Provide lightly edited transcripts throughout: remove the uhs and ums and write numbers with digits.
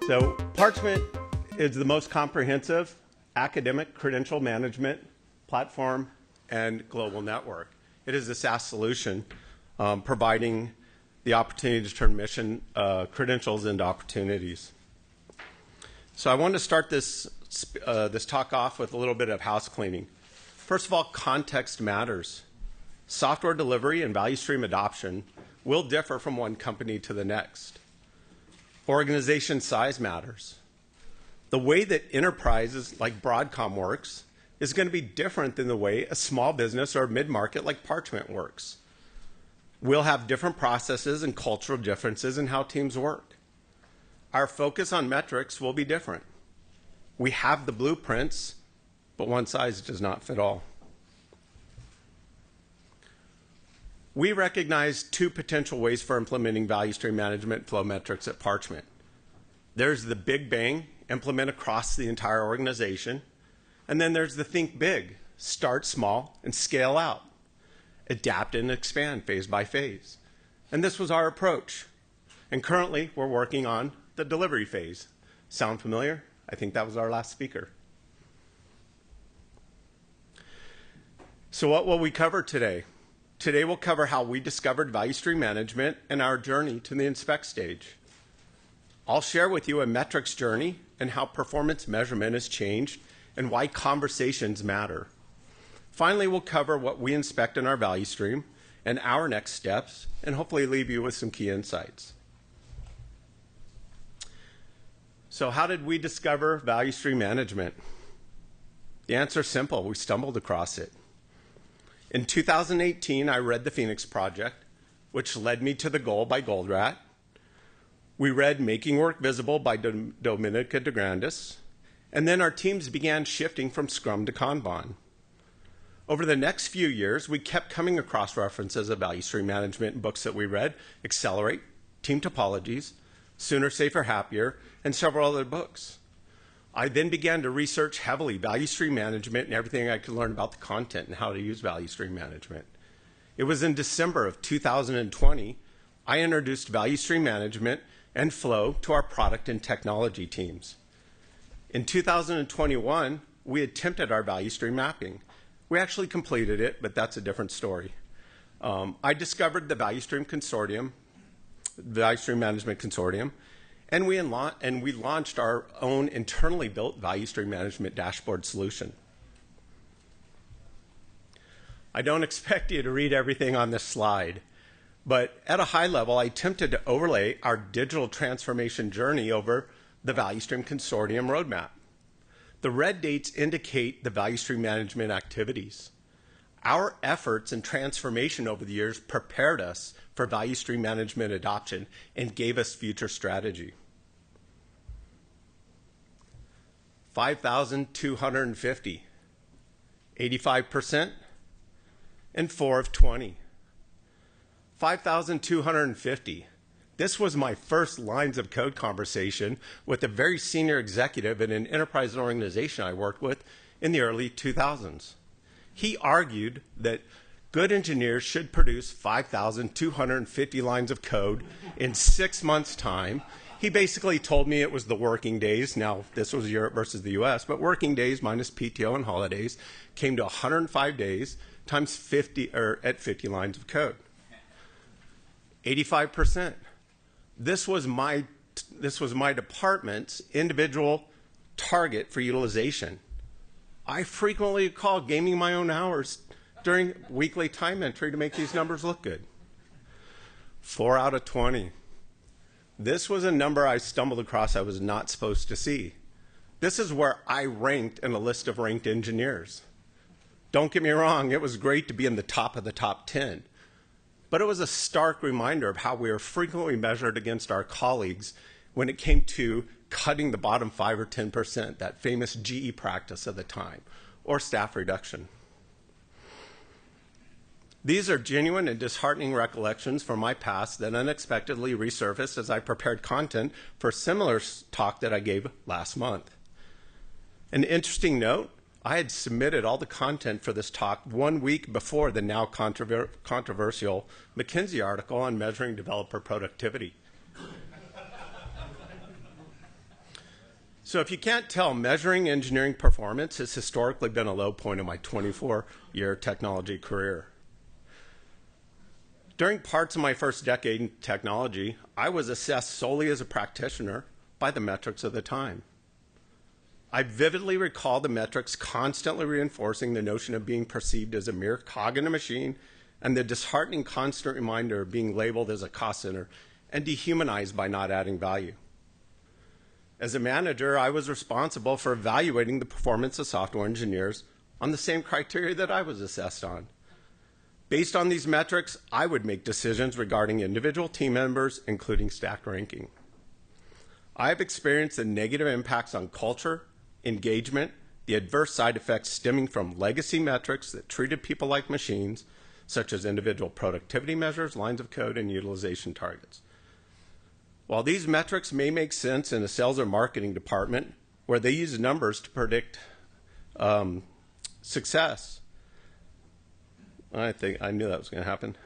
So Parchment is the most comprehensive academic credential management platform and global network. It is a SaaS solution providing the opportunity to turn mission credentials into opportunities. So I wanted to start this talk off with a little bit of house cleaning. First of all, context matters. Software delivery and value stream adoption will differ from one company to the next. Organization size matters. The way that enterprises like Broadcom works is going to be different than the way a small business or mid-market like Parchment works. We'll have different processes and cultural differences in how teams work. Our focus on metrics will be different. We have the blueprints, but one size does not fit all. We recognize two potential ways for implementing value stream management flow metrics at Parchment. There's the big bang, implement across the entire organization. And then there's the think big, start small and scale out. Adapt and expand phase by phase. And this was our approach. And currently, we're working on the delivery phase. Sound familiar? I think that was our last speaker. So what will we cover today? Today we'll cover how we discovered value stream management and our journey to the inspect stage. I'll share with you a metrics journey and how performance measurement has changed and why conversations matter. Finally, we'll cover what we inspect in our value stream and our next steps, and hopefully leave you with some key insights. So how did we discover value stream management? The answer is simple. We stumbled across it. In 2018, I read The Phoenix Project, which led me to The Goal by Goldratt. We read Making Work Visible by Dominica DeGrandis. And then our teams began shifting from Scrum to Kanban. Over the next few years, we kept coming across references of value stream management in books that we read, Accelerate, Team Topologies, Sooner, Safer, Happier, and several other books. I then began to research heavily value stream management and everything I could learn about the content and how to use value stream management. It was in December of 2020, I introduced value stream management and flow to our product and technology teams. In 2021, we attempted our value stream mapping. We actually completed it, but that's a different story. I discovered the Value Stream Consortium, Value Stream Management Consortium, and we launched our own internally built value stream management dashboard solution. I don't expect you to read everything on this slide, but at a high level, I attempted to overlay our digital transformation journey over the Value Stream Consortium roadmap. The red dates indicate the value stream management activities. Our efforts and transformation over the years prepared us for value stream management adoption and gave us future strategy. 5,250, 85%, and 4 of 20. 5,250. This was my first lines of code conversation with a very senior executive in an enterprise organization I worked with in the early 2000s. He argued that good engineers should produce 5,250 lines of code in 6 months' time. He basically told me it was the working days. Now, this was Europe versus the US, but working days minus PTO and holidays came to 105 days times 50, or at 50 lines of code. 85%. This was my department's individual target for utilization. I frequently recall gaming my own hours during weekly time entry to make these numbers look good. 4 out of 20. This was a number I stumbled across I was not supposed to see. This is where I ranked in a list of ranked engineers. Don't get me wrong, it was great to be in the top of the top 10. But it was a stark reminder of how we were frequently measured against our colleagues when it came to cutting the bottom 5 or 10%, that famous GE practice of the time, or staff reduction. These are genuine and disheartening recollections from my past that unexpectedly resurfaced as I prepared content for a similar talk that I gave last month. An interesting note, I had submitted all the content for this talk 1 week before the now controversial McKinsey article on measuring developer productivity. So if you can't tell, measuring engineering performance has historically been a low point in my 24-year technology career. During parts of my first decade in technology, I was assessed solely as a practitioner by the metrics of the time. I vividly recall the metrics constantly reinforcing the notion of being perceived as a mere cog in a machine and the disheartening constant reminder of being labeled as a cost center and dehumanized by not adding value. As a manager, I was responsible for evaluating the performance of software engineers on the same criteria that I was assessed on. Based on these metrics, I would make decisions regarding individual team members, including stacked ranking. I have experienced the negative impacts on culture, engagement, the adverse side effects stemming from legacy metrics that treated people like machines, such as individual productivity measures, lines of code, and utilization targets. While these metrics may make sense in a sales or marketing department where they use numbers to predict success, I knew that was going to happen.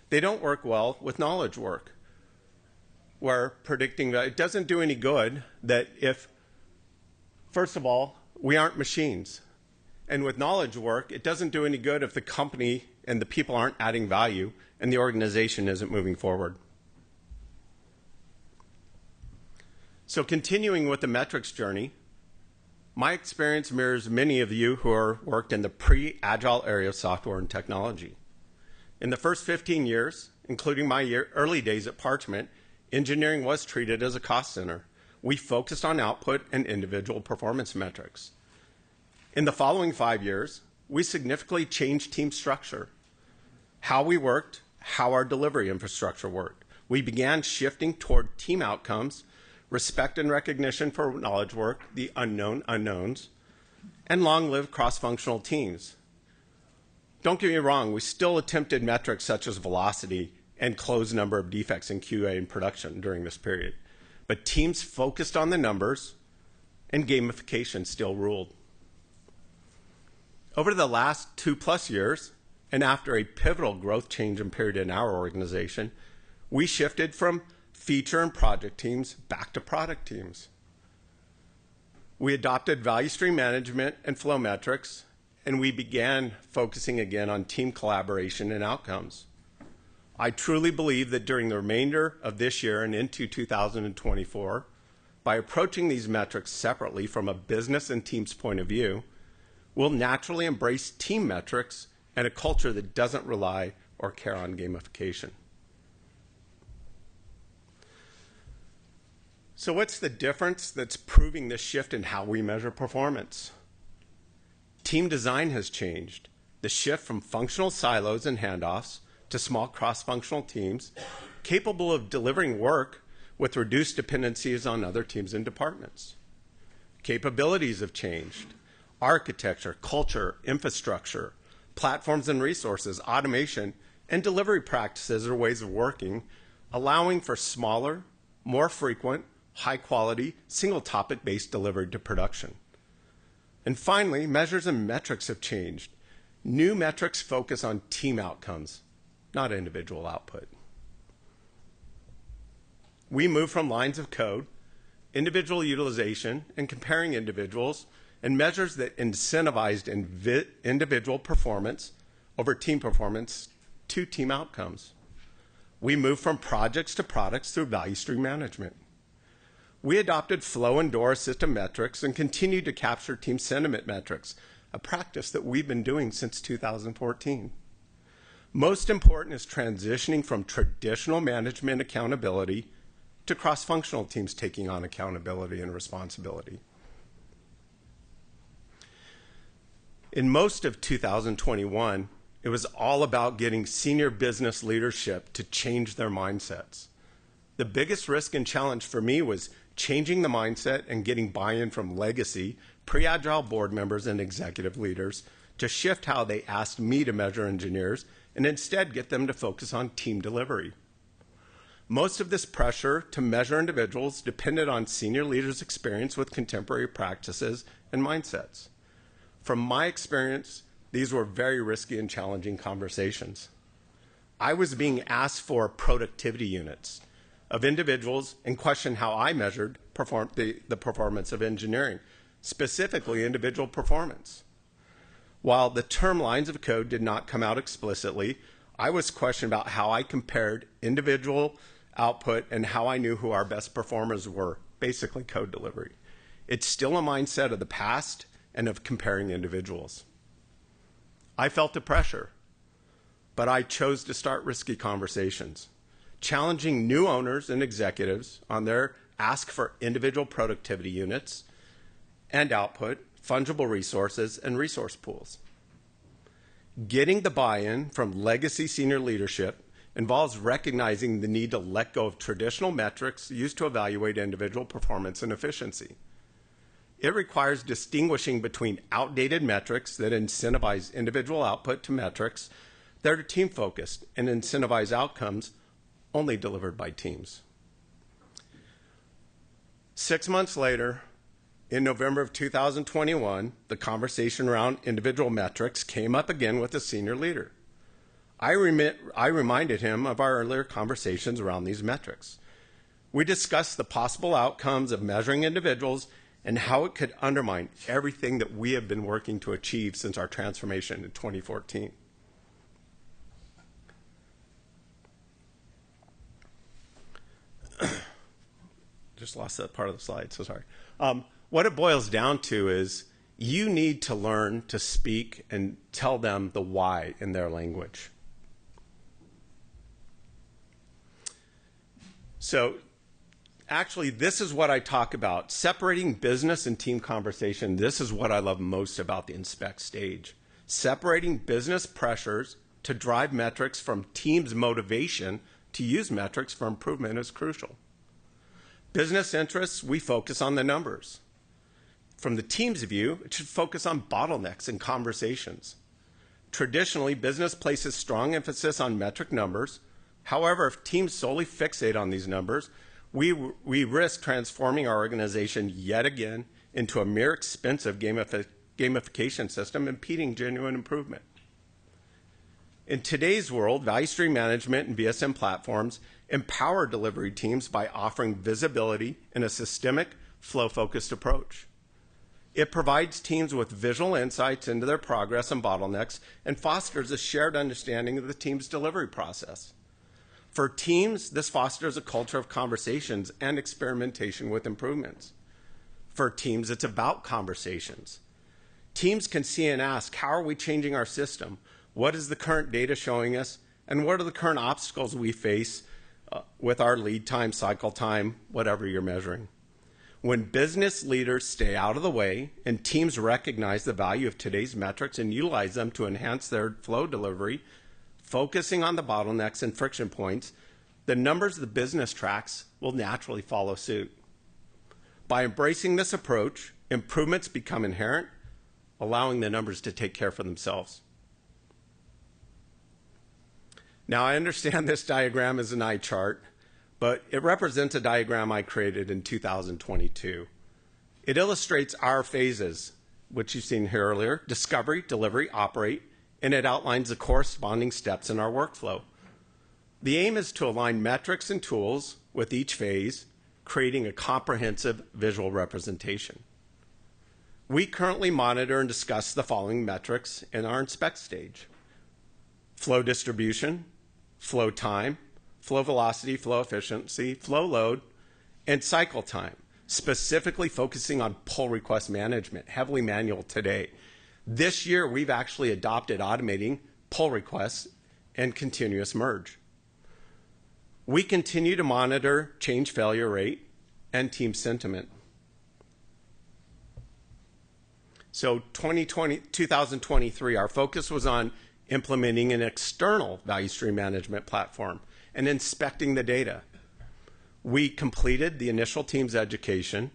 They don't work well with knowledge work, where predicting that it doesn't do any good that if, first of all, we aren't machines. And with knowledge work, it doesn't do any good if the company and the people aren't adding value and the organization isn't moving forward. So continuing with the metrics journey, my experience mirrors many of you who are worked in the pre-agile area of software and technology. In the first 15 years, including my early days at Parchment, engineering was treated as a cost center. We focused on output and individual performance metrics. In the following 5 years, we significantly changed team structure, how we worked, how our delivery infrastructure worked. We began shifting toward team outcomes, respect and recognition for knowledge work, the unknown unknowns, and long-lived cross-functional teams. Don't get me wrong, we still attempted metrics such as velocity and closed number of defects in QA and production during this period. But teams focused on the numbers, and gamification still ruled. Over the last 2+ years, and after a pivotal growth change and period in our organization, we shifted from feature and project teams back to product teams. We adopted value stream management and flow metrics, and we began focusing again on team collaboration and outcomes. I truly believe that during the remainder of this year and into 2024, by approaching these metrics separately from a business and team's point of view, we'll naturally embrace team metrics and a culture that doesn't rely or care on gamification. So what's the difference that's proving this shift in how we measure performance? Team design has changed. The shift from functional silos and handoffs to small cross-functional teams capable of delivering work with reduced dependencies on other teams and departments. Capabilities have changed. Architecture, culture, infrastructure, platforms and resources, automation, and delivery practices are ways of working, allowing for smaller, more frequent, high-quality, single-topic-based delivery to production. And finally, measures and metrics have changed. New metrics focus on team outcomes, not individual output. We move from lines of code, individual utilization, and comparing individuals, and measures that incentivized individual performance over team performance to team outcomes. We move from projects to products through value stream management. We adopted flow and DORA system metrics and continued to capture team sentiment metrics, a practice that we've been doing since 2014. Most important is transitioning from traditional management accountability to cross-functional teams taking on accountability and responsibility. In most of 2021, it was all about getting senior business leadership to change their mindsets. The biggest risk and challenge for me was changing the mindset and getting buy-in from legacy, pre-agile board members and executive leaders to shift how they asked me to measure engineers and instead get them to focus on team delivery. Most of this pressure to measure individuals depended on senior leaders' experience with contemporary practices and mindsets. From my experience, these were very risky and challenging conversations. I was being asked for productivity units, of individuals and questioned how I measured the performance of engineering, specifically individual performance. While the term lines of code did not come out explicitly, I was questioned about how I compared individual output and how I knew who our best performers were, basically code delivery. It's still a mindset of the past and of comparing individuals. I felt the pressure, but I chose to start risky conversations, challenging new owners and executives on their ask for individual productivity units and output, fungible resources, and resource pools. Getting the buy-in from legacy senior leadership involves recognizing the need to let go of traditional metrics used to evaluate individual performance and efficiency. It requires distinguishing between outdated metrics that incentivize individual output to metrics that are team-focused and incentivize outcomes only delivered by teams. 6 months later, in November of 2021, the conversation around individual metrics came up again with a senior leader. I reminded him of our earlier conversations around these metrics. We discussed the possible outcomes of measuring individuals and how it could undermine everything that we have been working to achieve since our transformation in 2014. Just lost that part of the slide, so sorry. What it boils down to is you need to learn to speak and tell them the why in their language. So actually, this is what I talk about. Separating business and team conversation, this is what I love most about the inspect stage. Separating business pressures to drive metrics from team's motivation to use metrics for improvement is crucial. Business interests, we focus on the numbers. From the team's view, it should focus on bottlenecks and conversations. Traditionally, business places strong emphasis on metric numbers. However, if teams solely fixate on these numbers, we risk transforming our organization yet again into a mere expensive gamification system impeding genuine improvement. In today's world, Value Stream Management and VSM platforms empower delivery teams by offering visibility in a systemic, flow-focused approach. It provides teams with visual insights into their progress and bottlenecks and fosters a shared understanding of the team's delivery process. For teams, this fosters a culture of conversations and experimentation with improvements. For teams, it's about conversations. Teams can see and ask, how are we changing our system? What is the current data showing us? And what are the current obstacles we face with our lead time, cycle time, whatever you're measuring? When business leaders stay out of the way and teams recognize the value of today's metrics and utilize them to enhance their flow delivery, focusing on the bottlenecks and friction points, the numbers the business tracks will naturally follow suit. By embracing this approach, improvements become inherent, allowing the numbers to take care for themselves. Now, I understand this diagram is an eye chart, but it represents a diagram I created in 2022. It illustrates our phases, which you've seen here earlier: discovery, delivery, operate, and it outlines the corresponding steps in our workflow. The aim is to align metrics and tools with each phase, creating a comprehensive visual representation. We currently monitor and discuss the following metrics in our inspect stage: flow distribution, flow time, flow velocity, flow efficiency, flow load, and cycle time, specifically focusing on pull request management, heavily manual today. This year, we've actually adopted automating pull requests and continuous merge. We continue to monitor change failure rate and team sentiment. So 2023, our focus was on implementing an external value stream management platform and inspecting the data. We completed the initial team's education.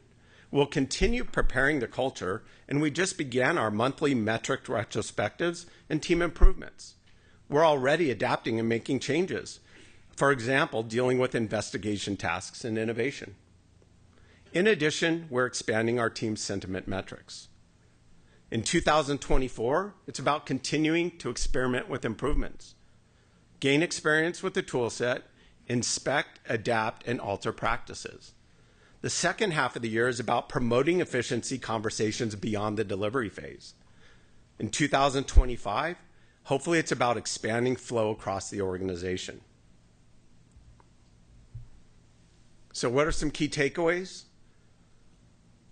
We'll continue preparing the culture, and we just began our monthly metric retrospectives and team improvements. We're already adapting and making changes. For example, dealing with investigation tasks and innovation. In addition, we're expanding our team sentiment metrics. In 2024, it's about continuing to experiment with improvements, gain experience with the tool set, inspect, adapt, and alter practices. The second half of the year is about promoting efficiency conversations beyond the delivery phase. In 2025, hopefully it's about expanding flow across the organization. So what are some key takeaways?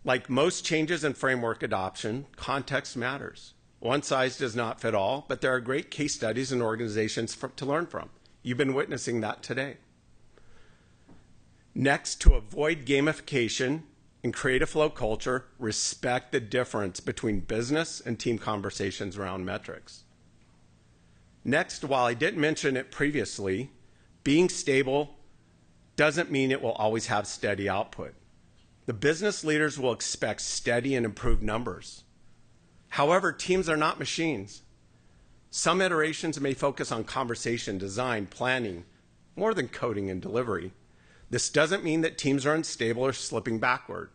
Like most changes in framework adoption, context matters. One size does not fit all, but there are great case studies and organizations to learn from. You've been witnessing that today. Next, to avoid gamification and create a flow culture, respect the difference between business and team conversations around metrics. Next, while I didn't mention it previously, being stable doesn't mean it will always have steady output. The business leaders will expect steady and improved numbers. However, teams are not machines. Some iterations may focus on conversation, design, planning, more than coding and delivery. This doesn't mean that teams are unstable or slipping backward.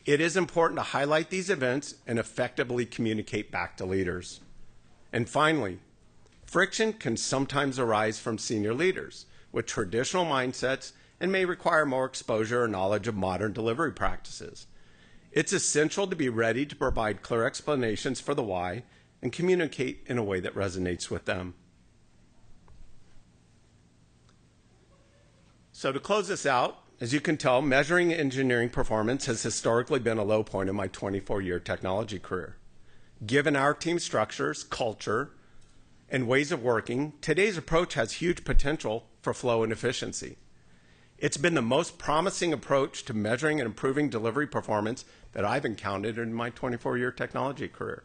It is important to highlight these events and effectively communicate back to leaders. And finally, friction can sometimes arise from senior leaders with traditional mindsets and may require more exposure or knowledge of modern delivery practices. It's essential to be ready to provide clear explanations for the why and communicate in a way that resonates with them. So to close this out, as you can tell, measuring engineering performance has historically been a low point in my 24-year technology career. Given our team structures, culture, and ways of working, today's approach has huge potential for flow and efficiency. It's been the most promising approach to measuring and improving delivery performance that I've encountered in my 24-year technology career.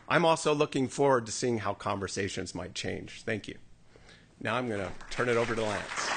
I'm also looking forward to seeing how conversations might change. Thank you. Now I'm going to turn it over to Lance.